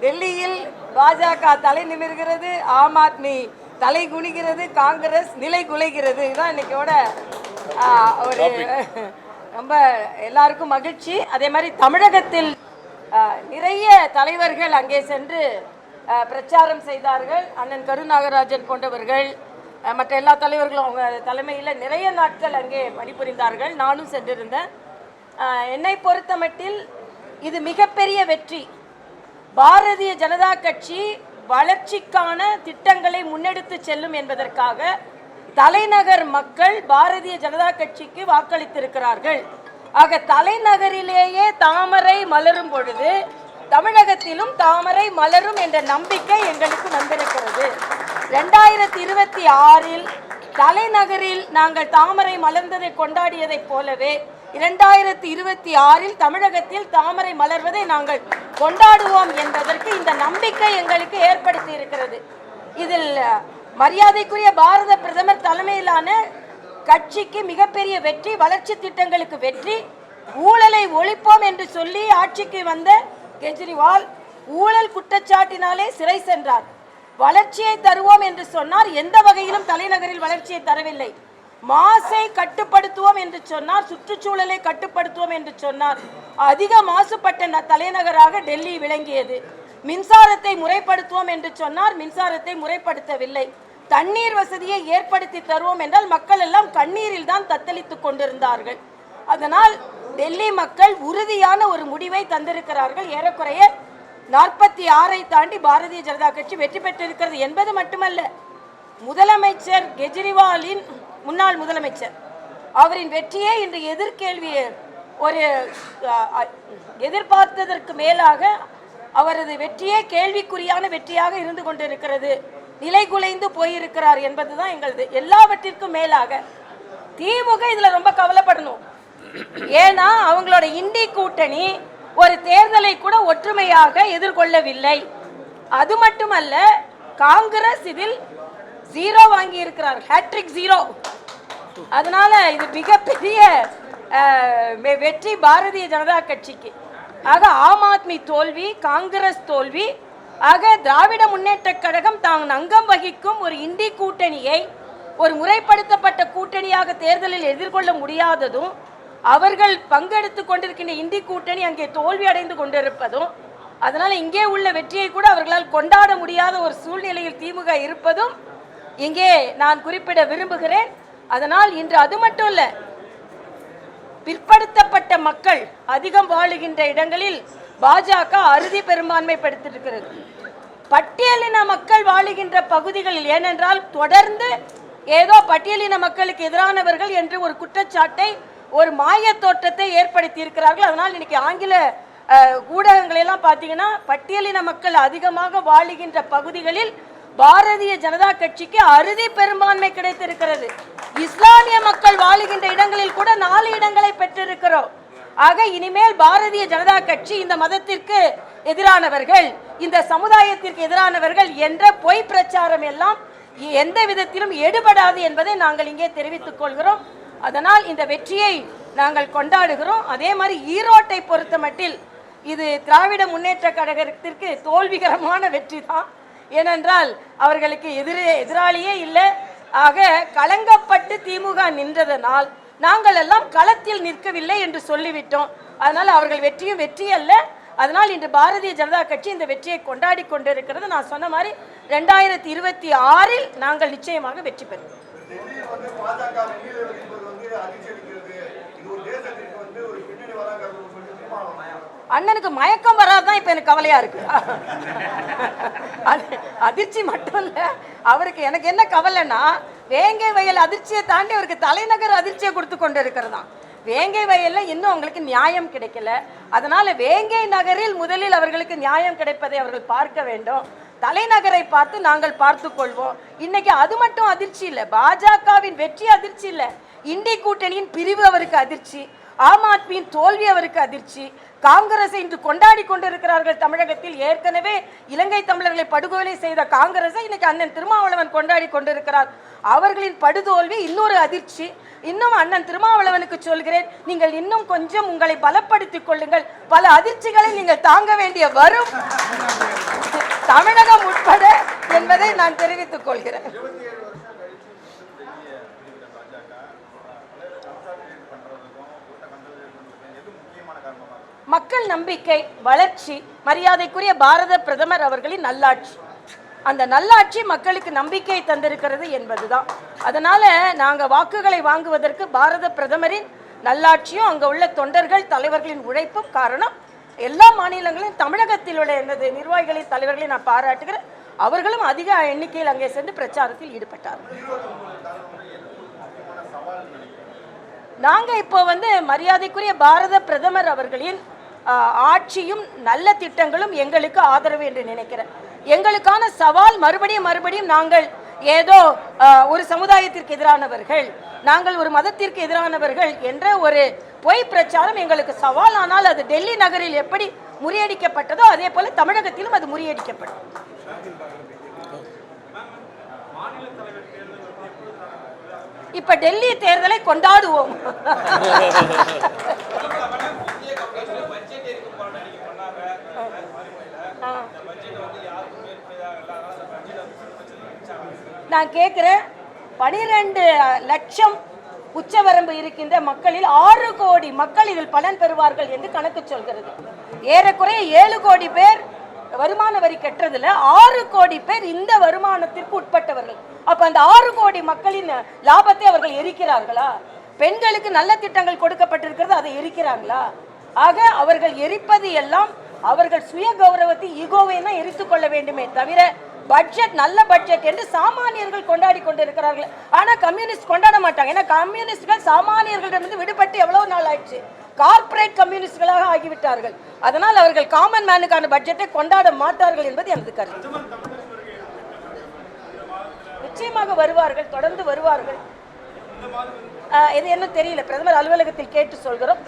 டெல்லியில் பாஜக தலை நிமிர்கிறது, ஆம் ஆத்மி தலை குனிகிறது, காங்கிரஸ் நிலை குலைகிறது. இதுதான் இன்னைக்கோட ஒரு ரொம்ப எல்லாருக்கும் மகிழ்ச்சி. அதே மாதிரி தமிழகத்தில் நிறைய தலைவர்கள் அங்கே சென்று பிரச்சாரம் செய்தார்கள். அண்ணன் கருநாகராஜன் போன்றவர்கள் மற்ற எல்லா தலைவர்களும் அவங்க தலைமையில் நிறைய நாட்கள் அங்கே பணிபுரிந்தார்கள். நானும் சென்றிருந்தேன். என்னை பொறுத்தமட்டில் இது மிகப்பெரிய வெற்றி. பாரதிய ஜனதா கட்சி வளர்ச்சிக்கான திட்டங்களை முன்னெடுத்து செல்லும் என்பதற்காக தலைநகர் மக்கள் பாரதிய ஜனதா கட்சிக்கு வாக்களித்திருக்கிறார்கள். ஆக தலைநகரிலேயே தாமரை மலரும் பொழுது தமிழகத்திலும் தாமரை மலரும் என்ற நம்பிக்கை எங்களுக்கு வந்திருக்கிறது. 2026 தலைநகரில் நாங்கள் தாமரை மலர்ந்ததை கொண்டாடியதைப் போலவே 2026 தமிழகத்தில் தாமரை மலர்வதை நாங்கள் கொண்டாடுவோம் என்பதற்கு இந்த நம்பிக்கை எங்களுக்கு ஏற்படுத்தி இருக்கிறது. இதில் மரியாதைக்குரிய பாரத பிரதமர் தலைமையிலான கட்சிக்கு மிகப்பெரிய வெற்றி, வளர்ச்சி திட்டங்களுக்கு வெற்றி. ஊழலை ஒழிப்போம் என்று சொல்லி ஆட்சிக்கு வந்த கெஜ்ரிவால் ஊழல் குற்றச்சாட்டினாலே சிறை சென்றார். வளர்ச்சியை தருவோம் என்று சொன்னார், எந்த வகையிலும் தலைநகரில் வளர்ச்சியை தரவில்லை. மாசை கட்டுப்படுத்துவோம் என்று சொன்னார், சுற்றுச்சூழலை கட்டுப்படுத்துவோம் என்று சொன்னார். அதிக மாசுபட்ட தலைநகராக டெல்லி விளங்கியது. மின்சாரத்தை முறைப்படுத்துவோம் என்று சொன்னார், மின்சாரத்தை முறைப்படுத்தவில்லை. தண்ணீர் வசதியை ஏற்படுத்தி தருவோம் என்றால் மக்கள் எல்லாம் கண்ணீரில் தான் தத்தளித்துக் கொண்டிருந்தார்கள். அதனால் டெல்லி மக்கள் உறுதியான ஒரு முடிவை தந்திருக்கிறார்கள். ஏறக்குறைய 46 தாண்டி பாரதிய ஜனதா கட்சி வெற்றி பெற்றிருக்கிறது என்பது மட்டுமல்ல, முதலமைச்சர் கெஜ்ரிவாலின் முன்னாள் முதலமைச்சர் அவரின் வெற்றியே இன்று எதிர்கேள்வியை ஒரு எதிர்பார்த்ததற்கு மேலாக அவரது வெற்றியே கேள்விக்குறியான வெற்றியாக இருந்து கொண்டிருக்கிறது. நிலை குலைந்து போயிருக்கிறார் என்பதுதான் எங்களது. எல்லாவற்றிற்கும் மேலாக திமுக இதுல ரொம்ப கவலைப்படணும். ஏன்னா அவங்களோட இண்டி கூட்டணி ஒரு தேர்தலை கூட ஒற்றுமையாக எதிர்கொள்ளவில்லை. அது மட்டுமல்ல, காங்கிரஸ் இதில் 0 வாங்கி இருக்கிறார், ஹேட்ரிக் 0. அதனால இது மிகப்பெரிய வெற்றி பாரதிய ஜனதா கட்சிக்கு. ஆக ஆம் ஆத்மி தோல்வி, காங்கிரஸ் தோல்வி. ஆக திராவிட முன்னேற்ற கழகம் தான் அங்கம் வகிக்கும் ஒரு இண்டி கூட்டணியை ஒரு முறைப்படுத்தப்பட்ட கூட்டணியாக தேர்தலில் எதிர்கொள்ள முடியாததும், அவர்கள் பங்கெடுத்து கொண்டிருக்கின்ற இண்டி கூட்டணி அங்கே தோல்வி அடைந்து கொண்டிருப்பதும், அதனால இங்கே உள்ள வெற்றியை கூட அவர்களால் கொண்டாட முடியாத ஒரு சூழ்நிலையில் திமுக இருப்பதும் இங்கே நான் குறிப்பிட விரும்புகிறேன். அதனால் இன்று அது மட்டும் இல்ல, பிற்படுத்தப்பட்ட மக்கள் அதிகம் வாழுகின்ற இடங்களில் பாஜக அறுதி பெரும்பான்மை படுத்திருக்கிறது. பட்டியலின மக்கள் வாழுகின்ற பகுதிகளில், ஏனென்றால் தொடர்ந்து ஏதோ பட்டியலின மக்களுக்கு எதிரானவர்கள் என்று ஒரு குற்றச்சாட்டை, ஒரு மாய தோற்றத்தை ஏற்படுத்தி இருக்கிறார்கள். அதனால் இன்னைக்கு ஆங்கில ஊடகங்கள் எல்லாம் பார்த்தீங்கன்னா, பட்டியலின மக்கள் அதிகமாக வாழுகின்ற பகுதிகளில் பாரதிய ஜனதா கட்சிக்கு அறுதி பெரும்பான்மை கிடைத்திருக்கிறது. இஸ்லாமிய மக்கள் வாழுகின்ற இடங்களில் கூட 4 இடங்களை பெற்றிருக்கிறோம். ஆக இனிமேல் பாரதிய ஜனதா கட்சி இந்த மதத்திற்கு எதிரானவர்கள், இந்த சமுதாயத்திற்கு எதிரானவர்கள் என்ற பொய் பிரச்சாரம் எல்லாம் எந்த விதத்திலும் எடுபடாது என்பதை நாங்கள் இங்கே தெரிவித்துக் கொள்கிறோம். அதனால் இந்த வெற்றியை நாங்கள் கொண்டாடுகிறோம். அதே மாதிரி ஈரோட்டை பொறுத்த மட்டில் இது திராவிட முன்னேற்ற கழகத்திற்கு தோல்விகரமான வெற்றி தான். ஏனென்றால் அவர்களுக்கு எதிராளியே இல்லை. ஆக கலங்கப்பட்டு திமுக நின்றதனால் நாங்கள் எல்லாம் களத்தில் நிற்கவில்லை என்று சொல்லிவிட்டோம். அதனால் அவர்கள் வெற்றியும் வெற்றி அல்ல. அதனால் இன்று பாரதிய ஜனதா கட்சி இந்த வெற்றியை கொண்டாடி கொண்டிருக்கிறது. நான் சொன்ன மாதிரி 2026 நாங்கள் நிச்சயமாக வெற்றி பெறுவோம். அண்ணனுக்கு மயக்கம் வராதான் இப்ப எனக்கு கவலையா இருக்கு. அதிர்ச்சி மட்டும் இல்ல அவருக்கு. எனக்கு என்ன கவலைன்னா, வேங்கை வயல் அதிர்ச்சியை தாண்டி அவருக்கு தலைநகர் அதிர்ச்சியை கொடுத்து கொண்டு இருக்கிறதாம். வேங்கை வயல்ல இன்னும் அவங்களுக்கு நியாயம் கிடைக்கல. அதனால வேங்கை நகரில் முதலில் அவர்களுக்கு நியாயம் கிடைப்பதை அவர்கள் பார்க்க வேண்டும். தலைநகரை பார்த்து நாங்கள் பார்த்து கொள்வோம். இன்னைக்கு அது மட்டும் அதிர்ச்சி இல்லை, பாஜகவின் வெற்றி அதிர்ச்சி இல்லை, இண்டி கூட்டணியின் பிரிவு அவருக்கு அதிர்ச்சி. ஆம் ஆத்மியின் தோல்வி அவருக்கு அதிர்ச்சி. காங்கிரஸை இன்று கொண்டாடி கொண்டிருக்கிறார்கள் தமிழகத்தில். ஏற்கனவே இலங்கை தமிழர்களை படுகொலை செய்த காங்கிரஸை இன்னைக்கு அண்ணன் திருமாவளவன் கொண்டாடி கொண்டிருக்கிறார். அவர்களின் படுதோல்வி இன்னொரு அதிர்ச்சி. இன்னும் அண்ணன் திருமாவளவனுக்கு சொல்கிறேன், நீங்கள் இன்னும் கொஞ்சம் உங்களை பலப்படுத்திக் கொள்ளுங்கள். பல அதிர்ச்சிகளை நீங்கள் தாங்க வேண்டிய வரும் தமிழகம் உட்பட என்பதை நான் தெரிவித்துக் கொள்கிறேன். மக்கள் நம்பிக்கை, வளர்ச்சி, மரியாதைக்குரிய பாரத பிரதமர் அவர்களின் நல்லாட்சி. அந்த நல்லாட்சி மக்களுக்கு நம்பிக்கை தந்திருக்கிறது என்பதுதான். அதனால நாங்கள் வாக்குகளை வாங்குவதற்கு பாரத பிரதமரின் நல்லாட்சியும் அங்கே உள்ள தொண்டர்கள் தலைவர்களின் உழைப்பும் காரணம். எல்லா மாநிலங்களிலும் தமிழகத்தில் உள்ள எனது நிர்வாகிகளின் தலைவர்களை நான் பாராட்டுகிறேன். அவர்களும் அதிக எண்ணிக்கையில் அங்கே சென்று பிரச்சாரத்தில் ஈடுபட்டார்கள். நாங்கள் இப்போ மரியாதைக்குரிய பாரத பிரதமர் அவர்களின் ஆட்சியும் நல்ல திட்டங்களும் எங்களுக்கு ஆதரவு என்று நினைக்கிறேன். எங்களுக்கான சவால் மறுபடியும் நாங்கள் ஏதோ ஒரு சமுதாயத்திற்கு எதிரானவர்கள், நாங்கள் ஒரு மதத்திற்கு எதிரானவர்கள் என்ற ஒரு பொய் பிரச்சாரம் எங்களுக்கு சவால். ஆனால் அது டெல்லி நகரில் எப்படி முறியடிக்கப்பட்டதோ அதே போல தமிழகத்திலும் அது முறியடிக்கப்படும். இப்ப டெல்லி தேர்தலை கொண்டாடுவோம். நான் கேட்கிறேன், 12 லட்சம் உச்சவரம்பு இருக்கின்ற மக்களில் 6 கோடி மக்கள் இதில் பலன் பெறுவார்கள் என்று கணக்கு சொல்கிறது. ஏறக்குறைய 7 கோடி பேர் வருமான வரி கட்டுறதுல 6 கோடி பேர் இந்த வருமானத்திற்கு உட்பட்டவர்கள். அப்ப அந்த 6 கோடி மக்களின் லாபத்தை அவர்கள் எரிக்கிறார்களா? பெண்களுக்கு நல்ல திட்டங்கள் கொடுக்கப்பட்டிருக்கிறது, அதை எரிக்கிறாங்களா? ஆக அவர்கள் எரிப்பது எல்லாம் அவர்கள் சுய கௌரவத்தை, ஈகோவை தான் எரித்துக் கொள்ள வேண்டுமே தவிர பட்ஜெட் நல்ல பட்ஜெட் என்று சாமானியர்கள் கொண்டாடி கொண்டிருக்கிறார்கள். ஆனா கம்யூனிஸ்ட் கொண்டாட மாட்டாங்க. ஏன்னா கம்யூனிஸ்ட்கள் சாமானியர்களிடமிருந்து விடுபட்டு எவ்வளவு நாள் ஆயிடுச்சு, கார்ப்பரேட் கம்யூனிஸ்ட்களாக ஆகிவிட்டார்கள். அதனால் அவர்கள் காமன் மேனுக்கான பட்ஜெட்டை கொண்டாட மாட்டார்கள் என்பது எனது கருத்து. நிச்சயமாக வருவார்கள், தொடர்ந்து வருவார்கள். இது என்ன தெரியல, பிரதமர் அலுவலகத்தில் கேட்டு சொல்கிறோம்.